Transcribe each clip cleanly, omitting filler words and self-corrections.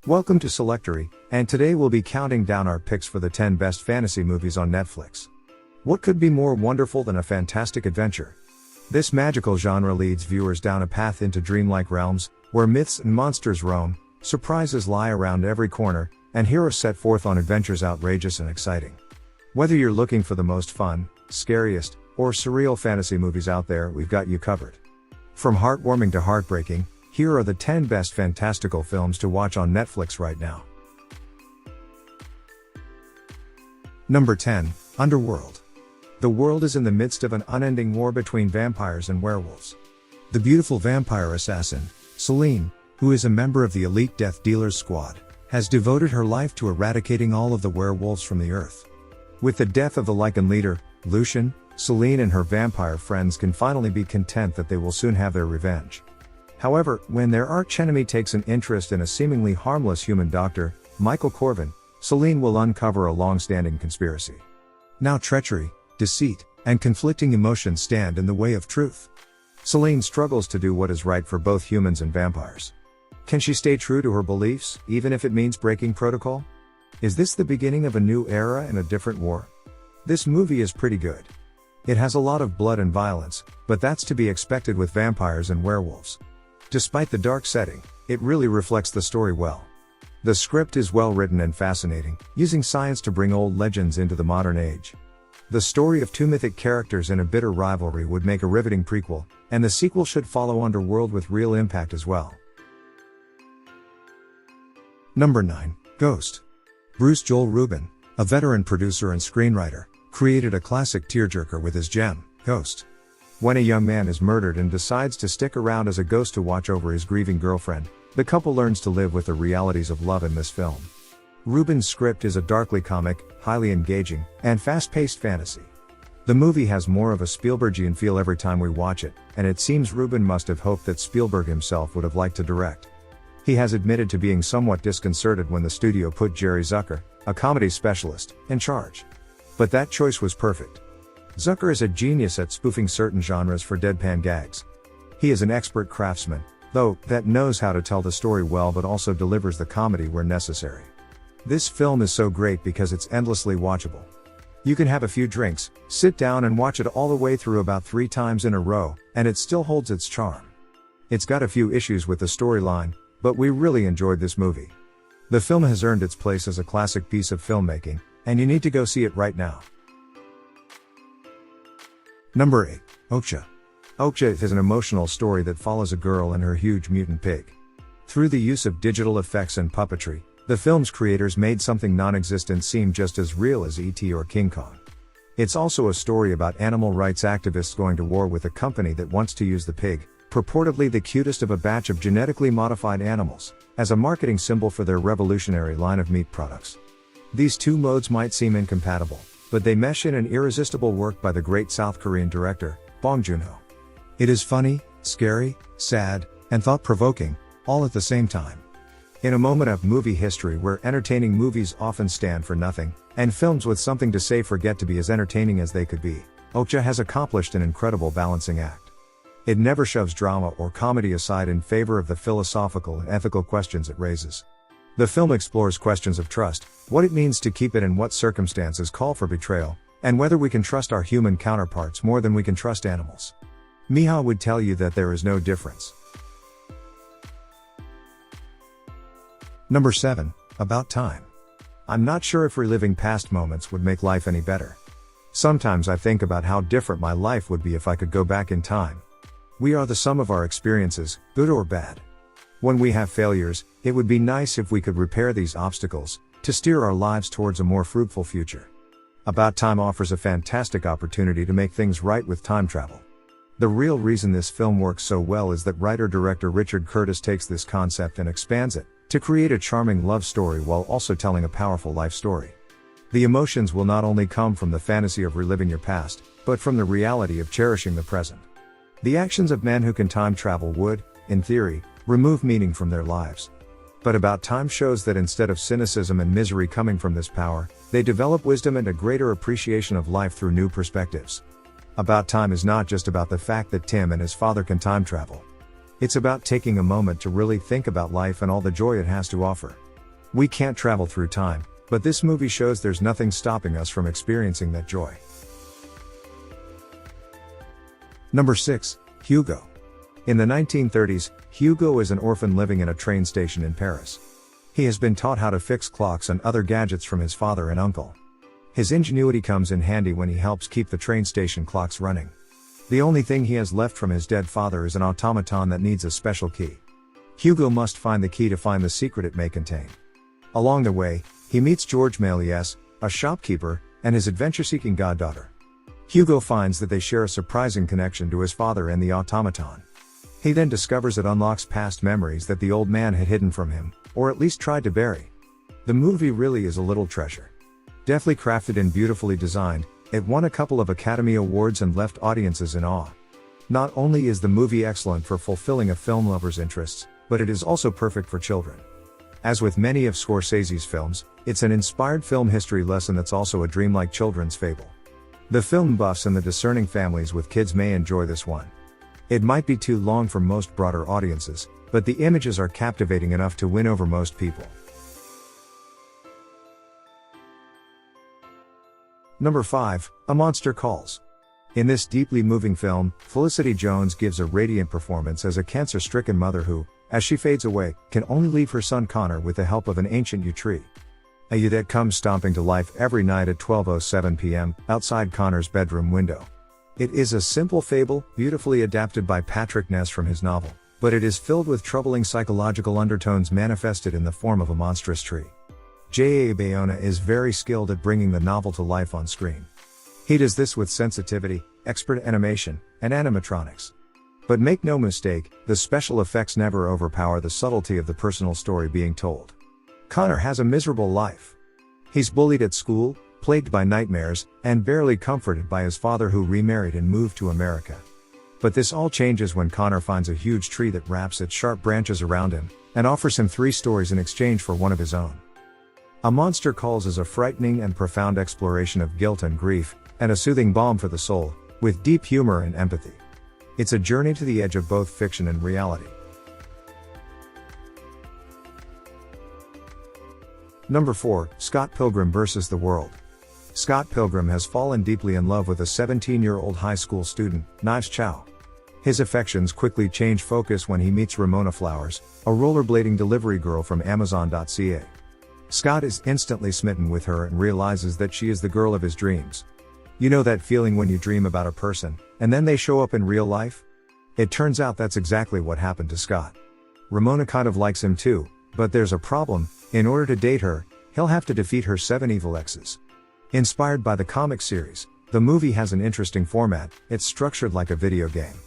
Welcome to Selectory, and today we'll be counting down our picks for the 10 best fantasy movies on Netflix. What could be more wonderful than a fantastic adventure? This magical genre leads viewers down a path into dreamlike realms, where myths and monsters roam, surprises lie around every corner, and heroes set forth on adventures outrageous and exciting. Whether you're looking for the most fun, scariest, or surreal fantasy movies out there, we've got you covered. From heartwarming to heartbreaking, here are the 10 best fantastical films to watch on Netflix right now. Number 10, Underworld. The world is in the midst of an unending war between vampires and werewolves. The beautiful vampire assassin, Selene, who is a member of the elite Death Dealers squad, has devoted her life to eradicating all of the werewolves from the earth. With the death of the Lycan leader, Lucian, Selene and her vampire friends can finally be content that they will soon have their revenge. However, when their archenemy takes an interest in a seemingly harmless human doctor, Michael Corvin, Selene will uncover a long-standing conspiracy. Now treachery, deceit, and conflicting emotions stand in the way of truth. Selene struggles to do what is right for both humans and vampires. Can she stay true to her beliefs, even if it means breaking protocol? Is this the beginning of a new era and a different war? This movie is pretty good. It has a lot of blood and violence, but that's to be expected with vampires and werewolves. Despite the dark setting, it really reflects the story well. The script is well written and fascinating, using science to bring old legends into the modern age. The story of two mythic characters in a bitter rivalry would make a riveting prequel, and the sequel should follow Underworld with real impact as well. Number 9, Ghost. Bruce Joel Rubin, a veteran producer and screenwriter, created a classic tearjerker with his gem, Ghost. When a young man is murdered and decides to stick around as a ghost to watch over his grieving girlfriend, the couple learns to live with the realities of love in this film. Rubin's script is a darkly comic, highly engaging, and fast-paced fantasy. The movie has more of a Spielbergian feel every time we watch it, and it seems Rubin must have hoped that Spielberg himself would have liked to direct. He has admitted to being somewhat disconcerted when the studio put Jerry Zucker, a comedy specialist, in charge. But that choice was perfect. Zucker is a genius at spoofing certain genres for deadpan gags. He is an expert craftsman, though, that knows how to tell the story well but also delivers the comedy where necessary. This film is so great because it's endlessly watchable. You can have a few drinks, sit down and watch it all the way through about 3 times in a row, and it still holds its charm. It's got a few issues with the storyline, but we really enjoyed this movie. The film has earned its place as a classic piece of filmmaking, and you need to go see it right now. Number 8, Okja. Okja is an emotional story that follows a girl and her huge mutant pig. Through the use of digital effects and puppetry, the film's creators made something non-existent seem just as real as E.T. or King Kong. It's also a story about animal rights activists going to war with a company that wants to use the pig, purportedly the cutest of a batch of genetically modified animals, as a marketing symbol for their revolutionary line of meat products. These two modes might seem incompatible, but they mesh in an irresistible work by the great South Korean director, Bong Joon-ho. It is funny, scary, sad, and thought-provoking, all at the same time. In a moment of movie history where entertaining movies often stand for nothing, and films with something to say forget to be as entertaining as they could be, Okja has accomplished an incredible balancing act. It never shoves drama or comedy aside in favor of the philosophical and ethical questions it raises. The film explores questions of trust, what it means to keep it and what circumstances call for betrayal, and whether we can trust our human counterparts more than we can trust animals. Miha would tell you that there is no difference. Number 7, About Time. I'm not sure if reliving past moments would make life any better. Sometimes I think about how different my life would be if I could go back in time. We are the sum of our experiences, good or bad. When we have failures, it would be nice if we could repair these obstacles, to steer our lives towards a more fruitful future. About Time offers a fantastic opportunity to make things right with time travel. The real reason this film works so well is that writer-director Richard Curtis takes this concept and expands it, to create a charming love story while also telling a powerful life story. The emotions will not only come from the fantasy of reliving your past, but from the reality of cherishing the present. The actions of men who can time travel would, in theory, remove meaning from their lives. But About Time shows that instead of cynicism and misery coming from this power, they develop wisdom and a greater appreciation of life through new perspectives. About Time is not just about the fact that Tim and his father can time travel. It's about taking a moment to really think about life and all the joy it has to offer. We can't travel through time, but this movie shows there's nothing stopping us from experiencing that joy. Number 6. Hugo. In the 1930s, Hugo is an orphan living in a train station in Paris. He has been taught how to fix clocks and other gadgets from his father and uncle. His ingenuity comes in handy when he helps keep the train station clocks running. The only thing he has left from his dead father is an automaton that needs a special key. Hugo must find the key to find the secret it may contain. Along the way, he meets George Méliès, a shopkeeper, and his adventure-seeking goddaughter. Hugo finds that they share a surprising connection to his father and the automaton. He then discovers it unlocks past memories that the old man had hidden from him, or at least tried to bury. The movie really is a little treasure. Deftly crafted and beautifully designed, it won a couple of Academy Awards and left audiences in awe. Not only is the movie excellent for fulfilling a film lover's interests, but it is also perfect for children. As with many of Scorsese's films, it's an inspired film history lesson that's also a dreamlike children's fable. The film buffs and the discerning families with kids may enjoy this one. It might be too long for most broader audiences, but the images are captivating enough to win over most people. Number 5. A Monster Calls. In this deeply moving film, Felicity Jones gives a radiant performance as a cancer-stricken mother who, as she fades away, can only leave her son Connor with the help of an ancient yew tree. A yew that comes stomping to life every night at 12:07 p.m. outside Connor's bedroom window. It is a simple fable, beautifully adapted by Patrick Ness from his novel, but it is filled with troubling psychological undertones manifested in the form of a monstrous tree. J.A. Bayona is very skilled at bringing the novel to life on screen. He does this with sensitivity, expert animation, and animatronics. But make no mistake, the special effects never overpower the subtlety of the personal story being told. Connor has a miserable life. He's bullied at school, plagued by nightmares, and barely comforted by his father who remarried and moved to America. But this all changes when Connor finds a huge tree that wraps its sharp branches around him, and offers him 3 stories in exchange for one of his own. A Monster Calls is a frightening and profound exploration of guilt and grief, and a soothing balm for the soul, with deep humor and empathy. It's a journey to the edge of both fiction and reality. Number 4. Scott Pilgrim vs. the World. Scott Pilgrim has fallen deeply in love with a 17-year-old high school student, Knives Chow. His affections quickly change focus when he meets Ramona Flowers, a rollerblading delivery girl from Amazon.ca. Scott is instantly smitten with her and realizes that she is the girl of his dreams. You know that feeling when you dream about a person, and then they show up in real life? It turns out that's exactly what happened to Scott. Ramona kind of likes him too, but there's a problem. In order to date her, he'll have to defeat her 7 evil exes. Inspired by the comic series, the movie has an interesting format. It's structured like a video game.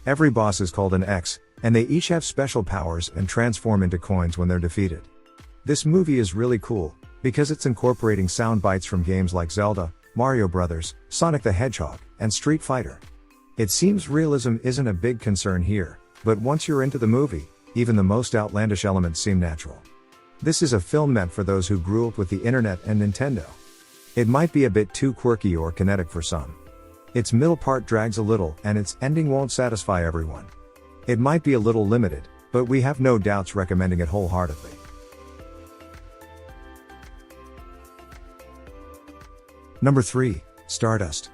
Every boss is called an X, and they each have special powers and transform into coins when they're defeated. This movie is really cool, because it's incorporating sound bites from games like Zelda, Mario Bros., Sonic the Hedgehog, and Street Fighter. It seems realism isn't a big concern here, but once you're into the movie, even the most outlandish elements seem natural. This is a film meant for those who grew up with the internet and Nintendo. It might be a bit too quirky or kinetic for some. Its middle part drags a little, and its ending won't satisfy everyone. It might be a little limited, but we have no doubts recommending it wholeheartedly. Number 3. Stardust.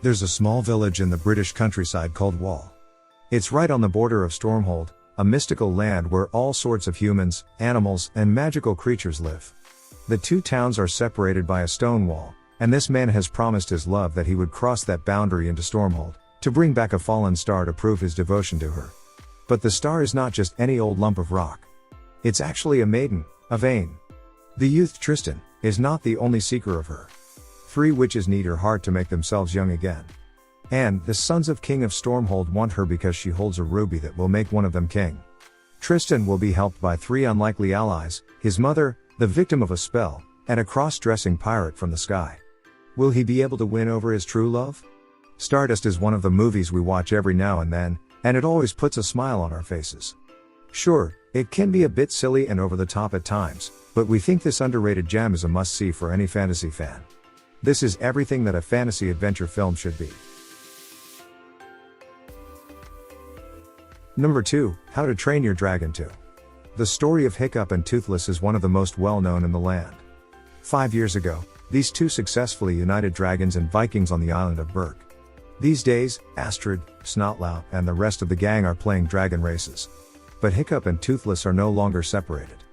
There's a small village in the British countryside called Wall. It's right on the border of Stormhold, a mystical land where all sorts of humans, animals, and magical creatures live. The 2 towns are separated by a stone wall, and this man has promised his love that he would cross that boundary into Stormhold, to bring back a fallen star to prove his devotion to her. But the star is not just any old lump of rock. It's actually a maiden, a Vane. The youth Tristan is not the only seeker of her. 3 witches need her heart to make themselves young again. And the sons of King of Stormhold want her because she holds a ruby that will make one of them king. Tristan will be helped by 3 unlikely allies, his mother, the victim of a spell, and a cross-dressing pirate from the sky. Will he be able to win over his true love? Stardust is one of the movies we watch every now and then, and it always puts a smile on our faces. Sure, it can be a bit silly and over the top at times, but we think this underrated gem is a must-see for any fantasy fan. This is everything that a fantasy adventure film should be. Number 2, How to Train Your Dragon 2. The story of Hiccup and Toothless is one of the most well-known in the land. 5 years ago, these two successfully united dragons and Vikings on the island of Berk. These days, Astrid, Snotlout, and the rest of the gang are playing dragon races. But Hiccup and Toothless are no longer separated.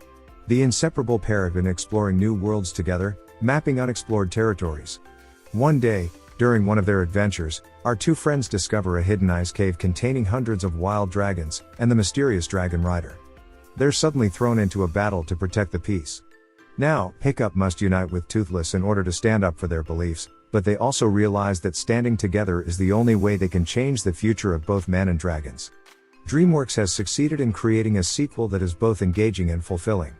The inseparable pair have been exploring new worlds together, mapping unexplored territories. One day, during one of their adventures, our two friends discover a hidden ice cave containing hundreds of wild dragons, and the mysterious dragon rider. They're suddenly thrown into a battle to protect the peace. Now, Hiccup must unite with Toothless in order to stand up for their beliefs, but they also realize that standing together is the only way they can change the future of both man and dragons. DreamWorks has succeeded in creating a sequel that is both engaging and fulfilling.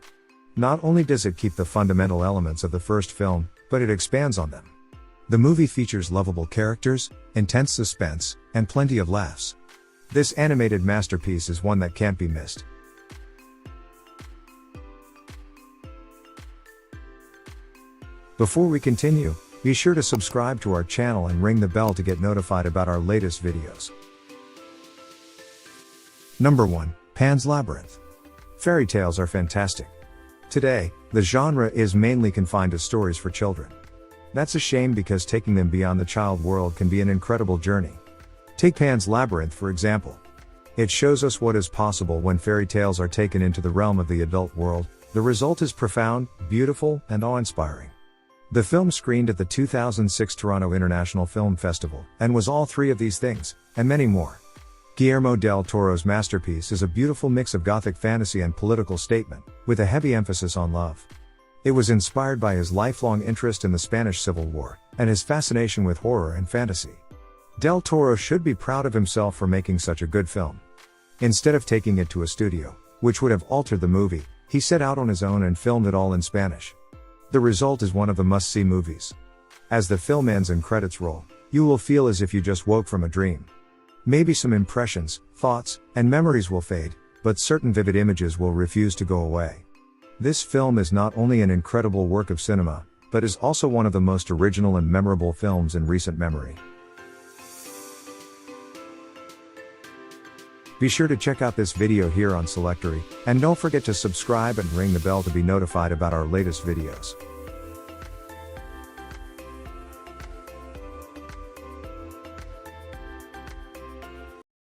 Not only does it keep the fundamental elements of the first film, but it expands on them. The movie features lovable characters, intense suspense, and plenty of laughs. This animated masterpiece is one that can't be missed. Before we continue, be sure to subscribe to our channel and ring the bell to get notified about our latest videos. Number 1. Pan's Labyrinth. Fairy tales are fantastic. Today, the genre is mainly confined to stories for children. That's a shame because taking them beyond the child world can be an incredible journey. Take Pan's Labyrinth for example. It shows us what is possible when fairy tales are taken into the realm of the adult world. The result is profound, beautiful, and awe-inspiring. The film screened at the 2006 Toronto International Film Festival, and was all three of these things, and many more. Guillermo del Toro's masterpiece is a beautiful mix of gothic fantasy and political statement, with a heavy emphasis on love. It was inspired by his lifelong interest in the Spanish Civil War, and his fascination with horror and fantasy. Del Toro should be proud of himself for making such a good film. Instead of taking it to a studio, which would have altered the movie, he set out on his own and filmed it all in Spanish. The result is one of the must-see movies. As the film ends and credits roll, you will feel as if you just woke from a dream. Maybe some impressions, thoughts, and memories will fade, but certain vivid images will refuse to go away. This film is not only an incredible work of cinema, but is also one of the most original and memorable films in recent memory. Be sure to check out this video here on Selectory, and don't forget to subscribe and ring the bell to be notified about our latest videos.